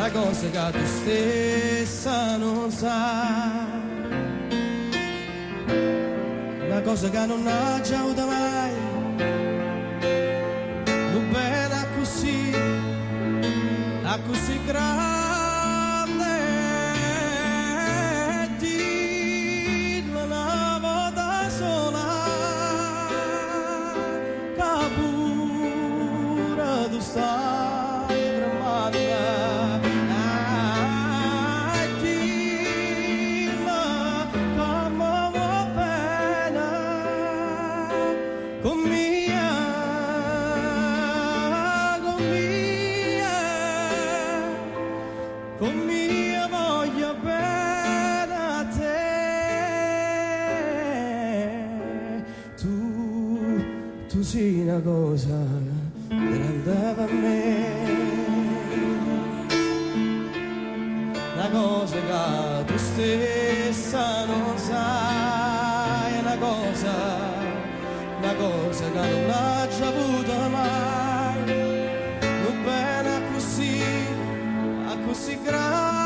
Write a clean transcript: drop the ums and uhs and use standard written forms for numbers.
una cosa che tu stessa non sai, una cosa che non ha già avuto mai, non bene a così grande, dillo una volta sola, che pure tu stai tremando. Con mia voglia bene a te, tu sei una cosa grande per me, una cosa che tu stessa non sai, una cosa che non ha già avuto mai, non bene così grande.